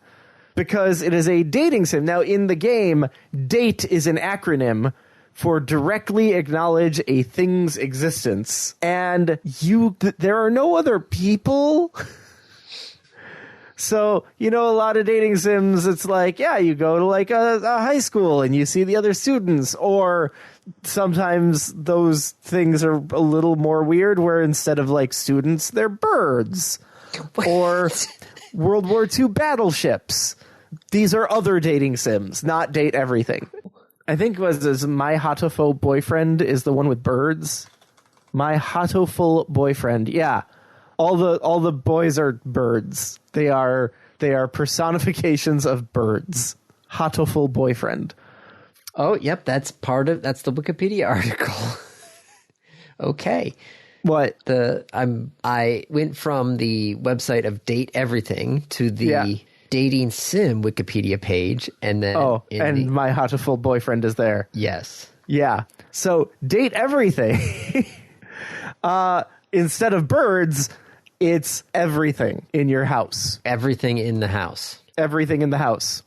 because it is a dating sim. Now, in the game, DATE is an acronym for directly acknowledge a thing's existence. And there are no other people. So, a lot of dating sims, it's like, yeah, you go to like a high school and you see the other students, or sometimes those things are a little more weird where instead of like students, they're birds or World War II battleships. These are other dating sims, not Date Everything. I think was My Hatoful Boyfriend is the one with birds. My Hatoful Boyfriend. Yeah. All the boys are birds. They are personifications of birds. Hatoful Boyfriend. Oh, yep, that's the Wikipedia article. Okay. What? I went from the website of Date Everything to the dating sim Wikipedia page, and then My Hatoful Boyfriend is there. Yes. Yeah. So Date Everything. Instead of birds, it's everything in your house. Everything in the house. Everything in the house.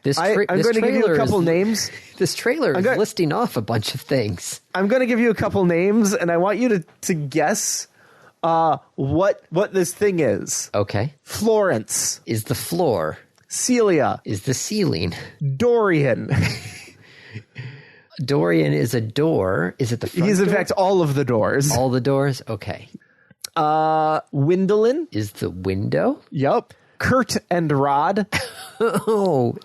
I'm this going to give you a couple names. This trailer is listing off a bunch of things. I'm going to give you a couple names, and I want you to guess what this thing is. Okay. Florence is the floor. Celia is the ceiling. Dorian. Dorian is a door. Is it the front He's in door? fact all of the doors. All the doors? Okay. Windolin is the window. Yep. Kurt and Rod. Oh,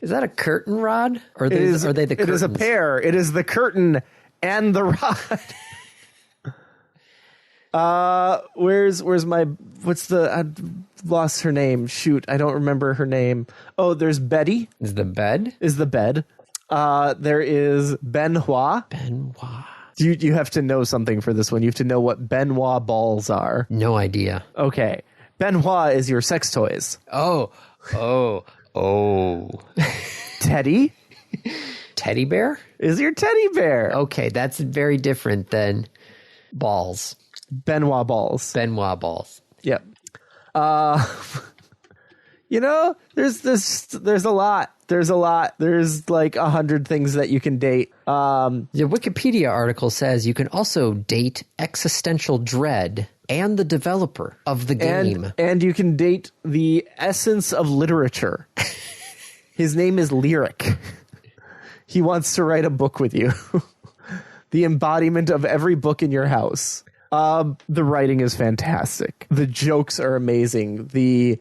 is that a curtain rod? Or are they the curtains? It is a pair. It is the curtain and the rod. Where's my, I lost her name. Shoot, I don't remember her name. Oh, there's Betty. Is the bed? Is the bed. There is Benoit. Benoit. You have to know something for this one. You have to know what Benoit balls are. No idea. Okay. Benoit is your sex toys. Oh. Teddy? Teddy bear? Is your teddy bear. Okay, that's very different than balls. Benoit balls. Benoit balls. Yep. There's a lot. There's like 100 things that you can date. The Wikipedia article says you can also date existential dread and the developer of the game. And you can date the essence of literature. His name is Lyric. He wants to write a book with you. The embodiment of every book in your house. The writing is fantastic. The jokes are amazing. The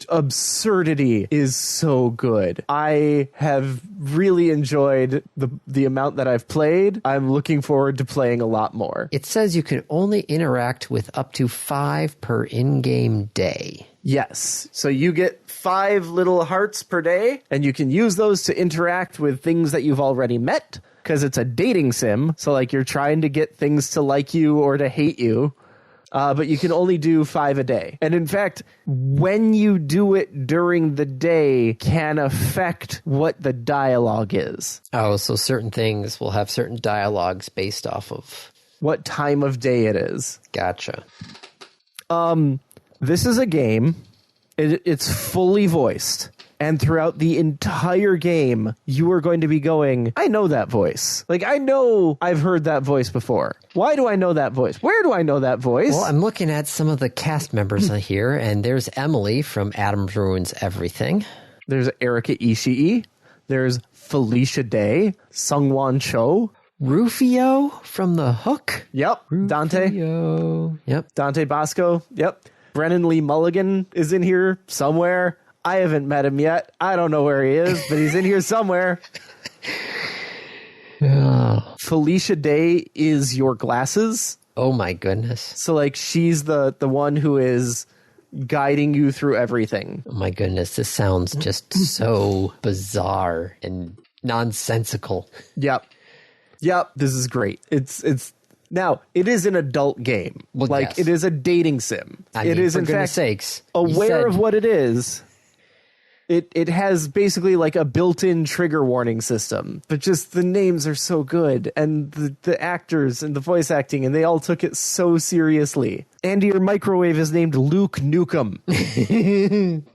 absurdity is so good. I have really enjoyed the amount that I've played. I'm looking forward to playing a lot more. It says you can only interact with up to 5 per in-game day. Yes. So you get 5 little hearts per day, and you can use those to interact with things that you've already met, because it's a dating sim. So like you're trying to get things to like you or to hate you. But you can only do 5 a day. And in fact, when you do it during the day can affect what the dialogue is. Oh, so certain things will have certain dialogues based off of what time of day it is. Gotcha. This is a game. It's fully voiced. And throughout the entire game, you are going to be going, I know that voice. Like, I know I've heard that voice before. Why do I know that voice? Where do I know that voice? Well, I'm looking at some of the cast members here, and there's Emily from Adam Ruins Everything. There's Erika Ishii. There's Felicia Day. Sungwon Cho. Rufio from The Hook. Yep. Rufio. Dante. Yep. Dante Bosco. Yep. Brennan Lee Mulligan is in here somewhere. I haven't met him yet. I don't know where he is, but he's in here somewhere. Oh. Felicia Day is your glasses. Oh my goodness. So like she's the one who is guiding you through everything. Oh my goodness. This sounds just so bizarre and nonsensical. Yep. This is great. It's now it is an adult game. Well, like yes. It is a dating sim. I mean, it is for in goodness fact sakes, aware of what it is. It has basically like a built-in trigger warning system, but just the names are so good, and the actors and the voice acting, and they all took it so seriously. Andy, your microwave is named Luke Nukem,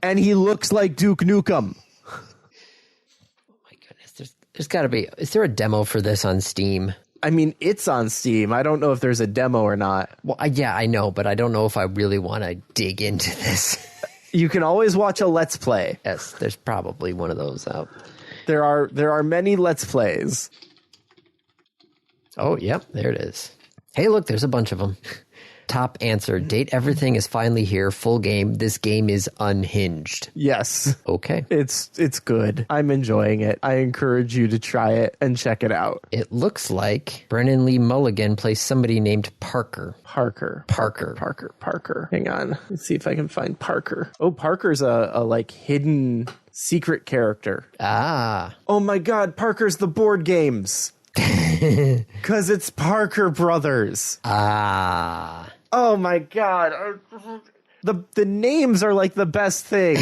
and he looks like Duke Nukem. Oh my goodness, there's got to be. Is there a demo for this on Steam? I mean, it's on Steam. I don't know if there's a demo or not. Well, yeah, I know, but I don't know if I really want to dig into this. You can always watch a Let's Play. Yes, there's probably one of those out. There are many Let's Plays. Oh, yep, there it is. Hey, look, there's a bunch of them. Top answer. Date everything is finally here. Full game. This game is unhinged. Yes. Okay. It's good. I'm enjoying it. I encourage you to try it and check it out. It looks like Brennan Lee Mulligan plays somebody named Parker. Parker. Parker. Hang on. Let's see if I can find Parker. Oh, Parker's a like hidden secret character. Ah. Oh my God, Parker's the board games. Because it's Parker Brothers. Ah. Oh my God. The names are like the best thing.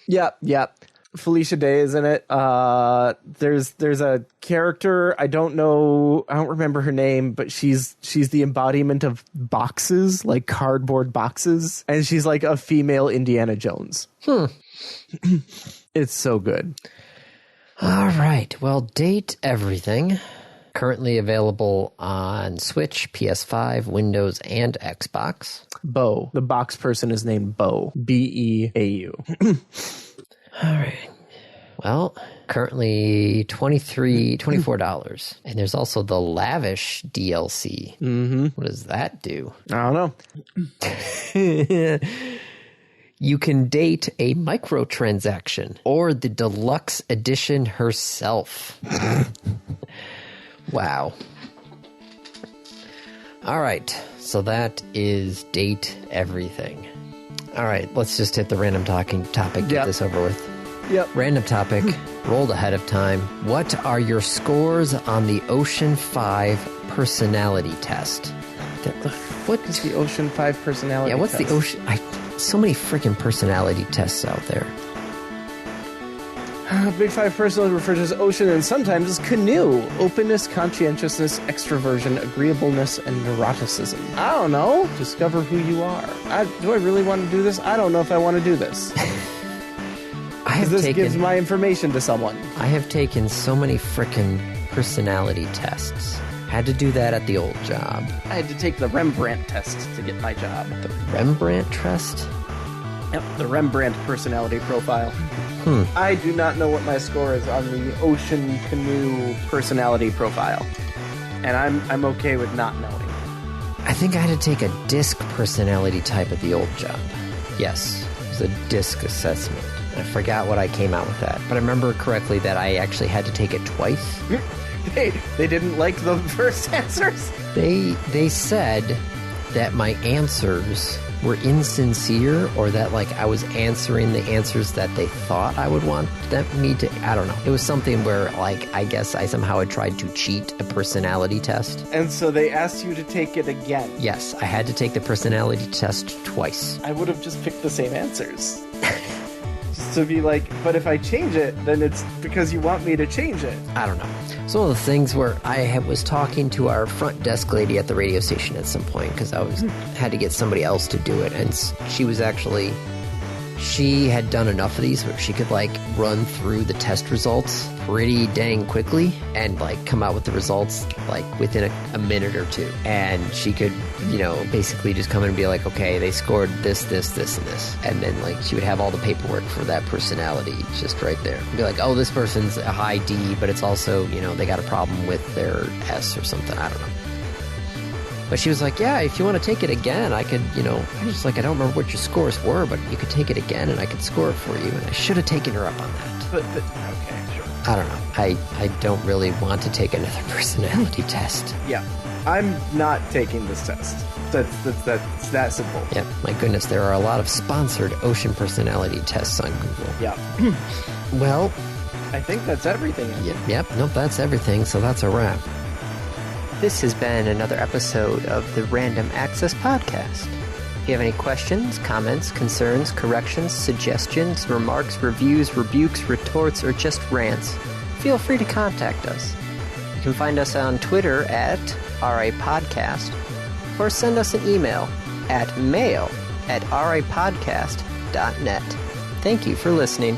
Yep. Felicia Day is in it. There's a character, I don't remember her name, but she's the embodiment of boxes, like cardboard boxes, and she's like a female Indiana Jones. It's so good. All right. Well, Date Everything. Currently available on Switch, PS5, Windows, and Xbox. Bo. The box person is named Bo. Beau. All right. Well, currently $24. And there's also the Lavish DLC. Mm-hmm. What does that do? I don't know. You can date a microtransaction or the deluxe edition herself. Wow. All right. So that is Date Everything. All right. Let's just hit the random topic. Get this over with. Yep. Random topic. Rolled ahead of time. What are your scores on the Ocean 5 personality test? What is the Ocean 5 personality test? Yeah, what's the Ocean... So many freaking personality tests out there. Big Five personality refers to as Ocean and sometimes as Canoe. Openness, conscientiousness, extroversion, agreeableness, and neuroticism. I don't know. Discover who you are. Do I really want to do this? I don't know if I want to do this. This gives my information to someone. I have taken so many freaking personality tests. Had to do that at the old job. I had to take the Rembrandt test to get my job. The Rembrandt test? Yep, the Rembrandt personality profile. I do not know what my score is on the Ocean Canoe personality profile. And I'm okay with not knowing. I think I had to take a DISC personality type at the old job. Yes, it was a DISC assessment. I forgot what I came out with that. But I remember correctly that I actually had to take it twice. They didn't like the first answers? They said that my answers were insincere, or that like I was answering the answers that they thought I would want me to. I don't know. It was something where like I guess I somehow had tried to cheat a personality test. And so they asked you to take it again. Yes, I had to take the personality test twice. I would have just picked the same answers. Just to be like, but if I change it, then it's because you want me to change it. I don't know. It's one of the things where I was talking to our front desk lady at the radio station at some point because I had to get somebody else to do it, and she had done enough of these where she could like run through the test results pretty dang quickly and like come out with the results like within a minute or two. And she could, basically just come in and be like, okay, they scored this, this, this, and this. And then like she would have all the paperwork for that personality just right there. Be like, oh, this person's a high D, but it's also, they got a problem with their S or something. I don't know. But she was like, yeah, if you want to take it again, I could, I was like, I don't remember what your scores were, but you could take it again and I could score it for you. And I should have taken her up on that. But okay, sure. I don't know. I don't really want to take another personality test. Yeah. I'm not taking this test. That's that simple. Yeah, my goodness, there are a lot of sponsored ocean personality tests on Google. Yeah. Well, I think that's everything. Yep. Nope, that's everything. So that's a wrap. This has been another episode of the Random Access Podcast. you have any questions, comments, concerns, corrections, suggestions, remarks, reviews, rebukes, retorts, or just rants, feel free to contact us. You can find us on Twitter at RAPodcast, or send us an email at mail@rapodcast.net. Thank you for listening.